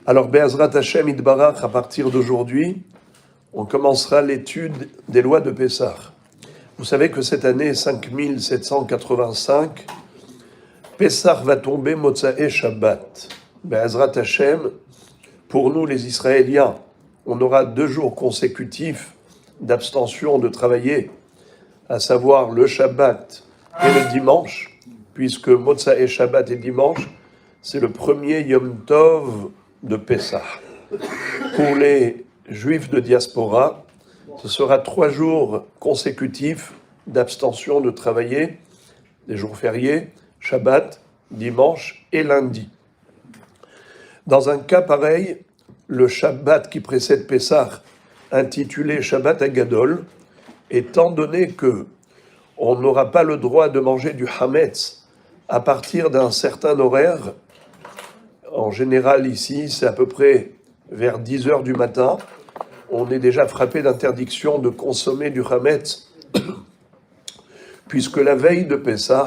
Alors, Be'ezrat Hashem Itbarach, à partir d'aujourd'hui, on commencera l'étude des lois de Pessah. Vous savez que cette année 5785, Pessah va tomber Motzae Shabbat. Be'ezrat Hashem, pour nous les Israéliens, on aura 2 jours consécutifs d'abstention de travailler, à savoir le Shabbat et le dimanche, puisque Motzae Shabbat et dimanche, c'est le premier Yom Tov de Pessah. Pour les Juifs de diaspora, ce sera 3 jours consécutifs d'abstention de travailler, des jours fériés, Shabbat, dimanche et lundi. Dans un cas pareil, le Shabbat qui précède Pessah, intitulé Shabbat Agadol, étant donné que on n'aura pas le droit de manger du Hametz à partir d'un certain horaire. En général, ici, c'est à peu près vers 10 heures du matin. On est déjà frappé d'interdiction de consommer du Hametz, puisque la veille de Pessah,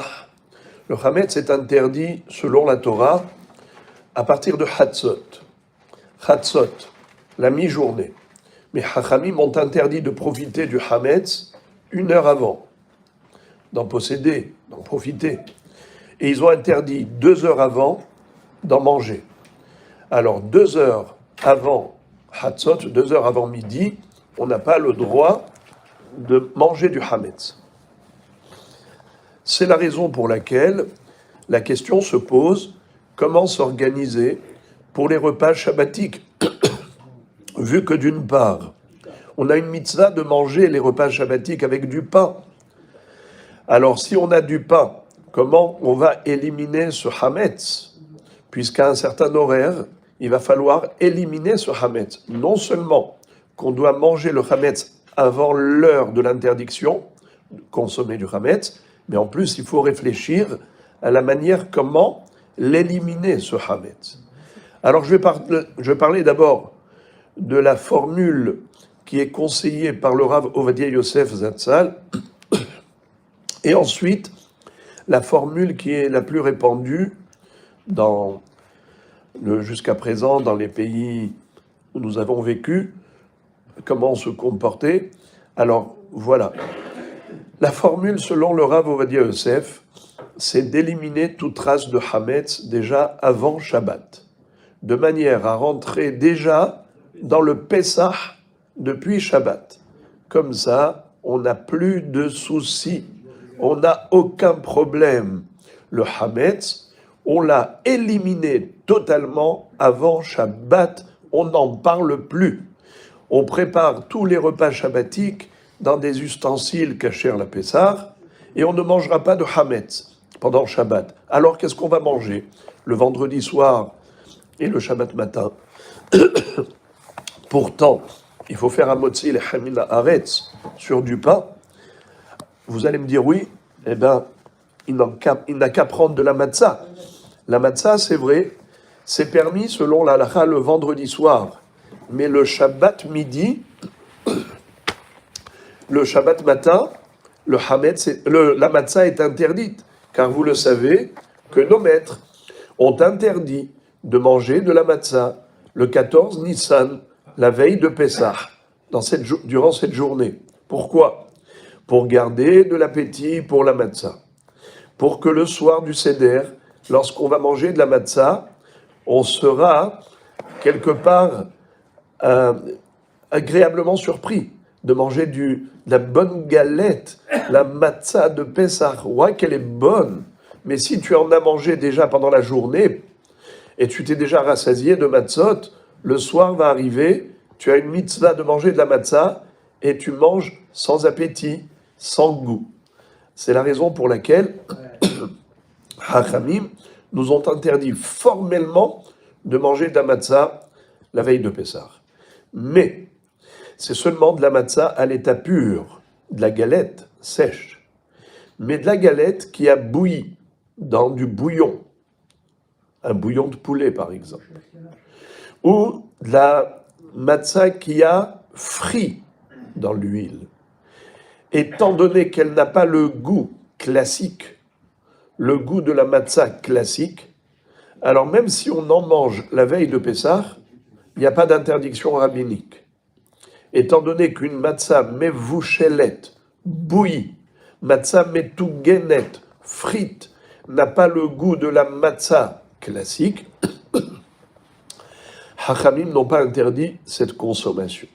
le Hametz est interdit, selon la Torah, à partir de Hatzot. Hatzot, la mi-journée. Mais Chachamim ont interdit de profiter du Hametz 1 heure avant, d'en posséder, d'en profiter. Et ils ont interdit 2 heures avant d'en manger. Alors 2 heures avant Hatzot, 2 heures avant midi, on n'a pas le droit de manger du Hametz. C'est la raison pour laquelle la question se pose, comment s'organiser pour les repas shabbatiques, vu que d'une part, on a une mitzvah de manger les repas shabbatiques avec du pain. Alors si on a du pain, comment on va éliminer ce Hametz? Puisqu'à un certain horaire, il va falloir éliminer ce Hametz. Non seulement qu'on doit manger le Hametz avant l'heure de l'interdiction, de consommer du Hametz, mais en plus il faut réfléchir à la manière comment l'éliminer, ce Hametz. Alors je vais parler d'abord de la formule qui est conseillée par le Rav Ovadia Yosef Zatzal, et ensuite la formule qui est la plus répandue jusqu'à présent dans les pays où nous avons vécu, comment se comporter. Alors voilà, la formule selon le Rav Ovadia Yosef, c'est d'éliminer toute trace de Hametz déjà avant Shabbat, de manière à rentrer déjà dans le Pessah depuis Shabbat. Comme ça, on n'a plus de soucis, on n'a aucun problème. Le Hametz, on l'a éliminé totalement avant Shabbat, on n'en parle plus. On prépare tous les repas shabbatiques dans des ustensiles cachés à la Pessah, et on ne mangera pas de Hametz pendant Shabbat. Alors qu'est-ce qu'on va manger le vendredi soir et le Shabbat matin? Pourtant, il faut faire un motzi le hamina haaretz sur du pain. Vous allez me dire oui, eh bien, il n'a qu'à prendre de la matzah. La matzah, c'est vrai, c'est permis selon la halakha le vendredi soir. Mais le Shabbat midi, le Shabbat matin, la matzah est interdite. Car vous le savez que nos maîtres ont interdit de manger de la matzah le 14 Nissan, la veille de Pessah, durant cette journée. Pourquoi? Pour garder de l'appétit pour la matzah. Pour que le soir du Seder, lorsqu'on va manger de la matzah, on sera quelque part agréablement surpris de manger de la bonne galette, la matzah de Pessah. Ouais, qu'elle est bonne, mais si tu en as mangé déjà pendant la journée et tu t'es déjà rassasié de matzot, le soir va arriver, tu as une mitzvah de manger de la matzah et tu manges sans appétit, sans goût. C'est la raison pour laquelle Hachamim nous ont interdit formellement de manger de la matzah la veille de Pessah. Mais c'est seulement de la matzah à l'état pur, de la galette sèche, mais de la galette qui a bouilli dans du bouillon, un bouillon de poulet par exemple, ou de la matzah qui a frit dans l'huile. Étant donné qu'elle n'a pas le goût classique, le goût de la matzah classique, alors même si on en mange la veille de Pessah, il n'y a pas d'interdiction rabbinique. Étant donné qu'une matzah mevouchelet, bouillie, matzah metougenet, frite, n'a pas le goût de la matzah classique, Hachamim n'ont pas interdit cette consommation.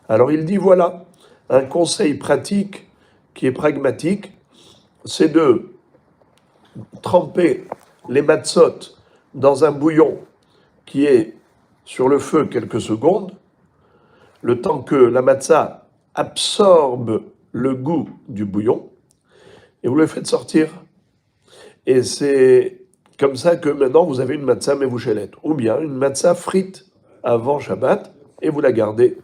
Alors il dit voilà, un conseil pratique qui est pragmatique, c'est de tremper les matzot dans un bouillon qui est sur le feu quelques secondes, le temps que la matzah absorbe le goût du bouillon, et vous le faites sortir. Et c'est comme ça que maintenant vous avez une matzah mevouchelet, ou bien une matzah frite avant Shabbat, et vous la gardez.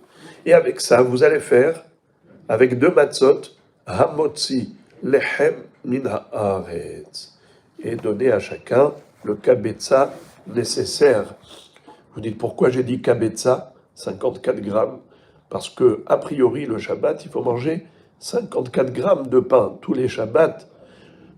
Et avec ça, vous allez faire, avec 2 matzot, hamotzi lechem min haaretz, et donner à chacun le kabetza nécessaire. Vous dites pourquoi j'ai dit kabetza, 54 grammes, parce que a priori le Shabbat, il faut manger 54 grammes de pain tous les Shabbats,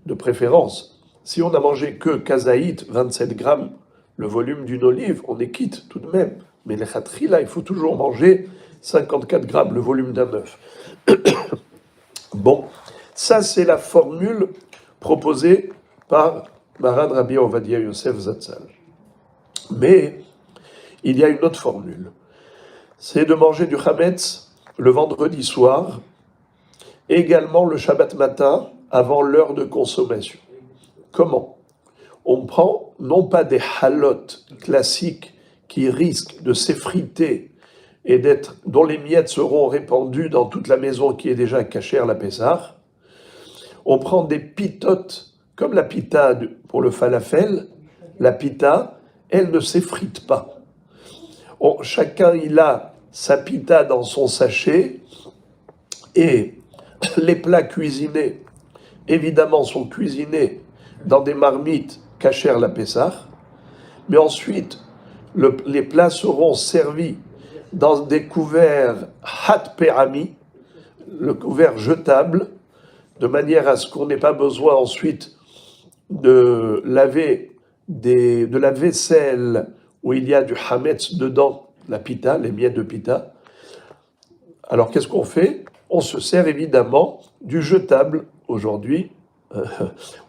de préférence. Si on a mangé que kazaït, 27 grammes, le volume d'une olive, on est quitte tout de même. Mais les khatrila, il faut toujours manger 54 grammes, le volume d'un œuf. Bon, ça c'est la formule proposée par Maran Rabbi Ovadia Yosef Zatzal. Mais il y a une autre formule. C'est de manger du chametz le vendredi soir, également le Shabbat matin, avant l'heure de consommation. Comment? On prend non pas des halotes classiques qui risquent de s'effriter et dont les miettes seront répandues dans toute la maison qui est déjà cachère la Pessah. On prend des pitotes, comme la pita pour le falafel. La pita, elle ne s'effrite pas. Chacun, il a sa pita dans son sachet, et les plats cuisinés, évidemment, sont cuisinés dans des marmites cachères la Pessah, mais ensuite, les plats seront servis dans des couverts hat perami, le couvert jetable, de manière à ce qu'on n'ait pas besoin ensuite de laver de la vaisselle où il y a du hametz dedans, la pita, les miettes de pita. Alors qu'est-ce qu'on fait? On se sert évidemment du jetable. Aujourd'hui,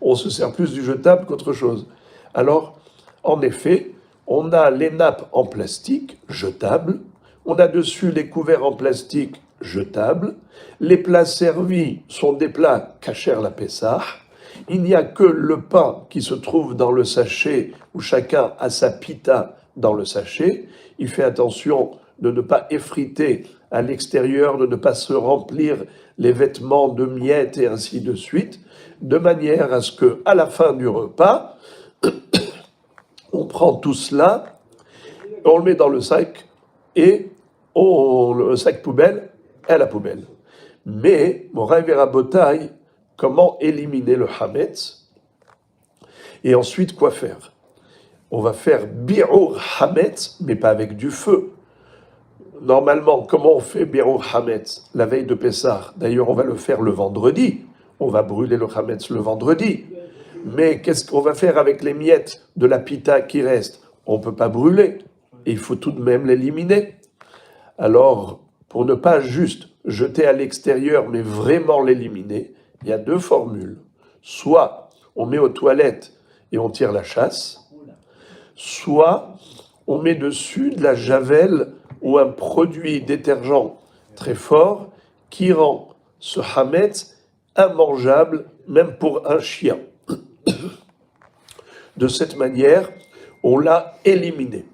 on se sert plus du jetable qu'autre chose. Alors, en effet, on a les nappes en plastique jetables, on a dessus les couverts en plastique jetables, les plats servis sont des plats kasher la Pessah, il n'y a que le pain qui se trouve dans le sachet où chacun a sa pita dans le sachet. Il fait attention de ne pas effriter à l'extérieur, de ne pas se remplir les vêtements de miettes et ainsi de suite, de manière à ce que, à la fin du repas, on prend tout cela, on le met dans le sac et le sac poubelle est à la poubelle. Mais, Moraï Verabotaï, comment éliminer le hametz? Et ensuite, quoi faire? On va faire bi'ur hametz, mais pas avec du feu. Normalement, comment on fait bi'ur hametz la veille de Pessah? D'ailleurs, on va le faire le vendredi. On va brûler le hametz le vendredi. Mais qu'est-ce qu'on va faire avec les miettes de la pita qui restent? On ne peut pas brûler. Et il faut tout de même l'éliminer. Alors, pour ne pas juste jeter à l'extérieur, mais vraiment l'éliminer, il y a 2 formules. Soit on met aux toilettes et on tire la chasse, soit on met dessus de la javel ou un produit détergent très fort qui rend ce hametz immangeable, même pour un chien. De cette manière, on l'a éliminé.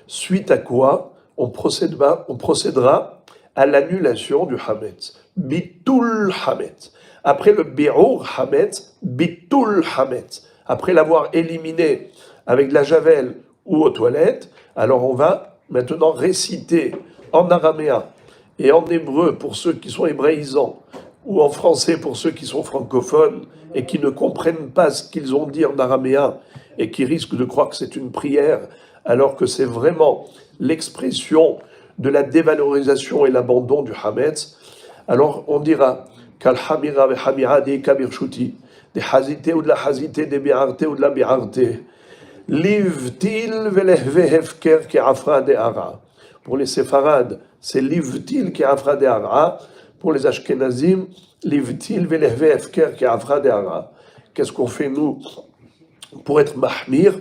Suite à quoi, on procédera à l'annulation du hametz. Bitul hametz. Après le bi'ur hametz, bitul hametz. Après l'avoir éliminé avec de la javel ou aux toilettes, alors on va maintenant réciter en araméen et en hébreu pour ceux qui sont hébraïsants, ou en français pour ceux qui sont francophones et qui ne comprennent pas ce qu'ils ont dit en araméen et qui risquent de croire que c'est une prière, alors que c'est vraiment l'expression de la dévalorisation et l'abandon du hametz. Alors on dira Kal hamira vehamira de kabirchuti, de hazite ou de la hazite, de bi'arte ou de la bi'arte, livtil velehve hefker ke afra de ara. Pour les séfarades, c'est livtil qui afra de hara. Pour les ashkenazim, livtil velehve efker qui afra de hara. Qu'est-ce qu'on fait nous pour être mahmir?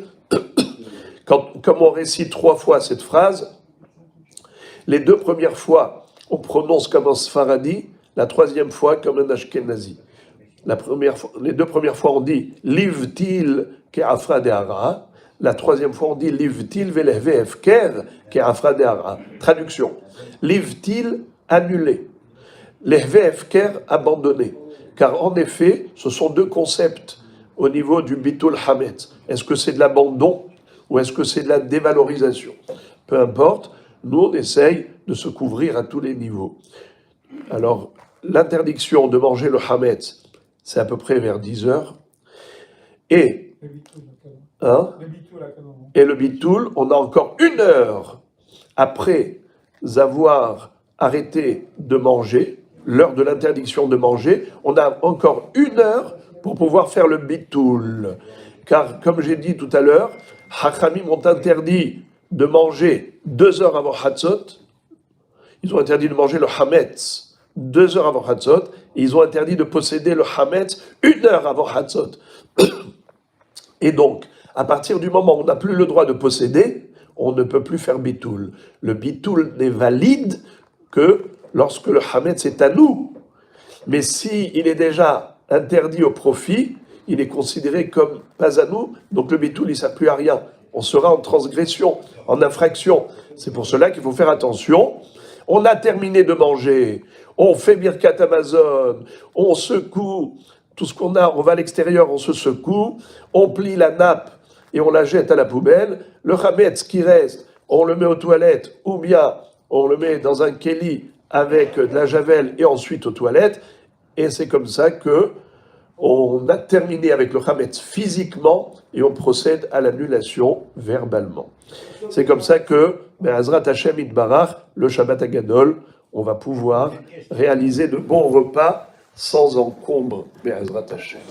Comme on récite 3 fois cette phrase, les 2 premières fois, on prononce comme un Sfaradi, la 3e fois comme un Ashkenazi. Les 2 premières fois, on dit Livtil ke'afra de'ara. La 3e fois, on dit Livtil velehve efker ke'afra de'ara. Traduction. Livtil, annulé. Lehve efker, abandonné. Car en effet, ce sont 2 concepts au niveau du bitul hametz. Est-ce que c'est de l'abandon ou est-ce que c'est de la dévalorisation? Peu importe, nous on essaye de se couvrir à tous les niveaux. Alors, l'interdiction de manger le hametz, c'est à peu près vers 10 heures. Et, et le bitoul, on a encore 1 heure après avoir arrêté de manger, l'heure de l'interdiction de manger, on a encore 1 heure pour pouvoir faire le bitoul. Car, comme j'ai dit tout à l'heure, Hachamim ont interdit de manger 2 heures avant Hatzot. Ils ont interdit de manger le Hametz 2 heures avant Hatzot. Et ils ont interdit de posséder le Hametz 1 heure avant Hatzot. Et donc, à partir du moment où on n'a plus le droit de posséder, on ne peut plus faire bitoul. Le bitoul n'est valide que lorsque le Hametz est à nous. Mais s'il est déjà interdit au profit, il est considéré comme pas à nous, donc le bitoul, il ne sert plus à rien. On sera en transgression, en infraction. C'est pour cela qu'il faut faire attention. On a terminé de manger, on fait Birkat Amazon, on secoue tout ce qu'on a, on va à l'extérieur, on se secoue, on plie la nappe et on la jette à la poubelle. Le Hametz qui reste, on le met aux toilettes ou bien on le met dans un kéli avec de la javel et ensuite aux toilettes. Et c'est comme ça que on a terminé avec le Hametz physiquement et on procède à l'annulation verbalement. C'est comme ça que, Be'ezrat Hashem Yitbarach, le Shabbat Hagadol, on va pouvoir réaliser de bons repas sans encombre, Be'ezrat Hashem.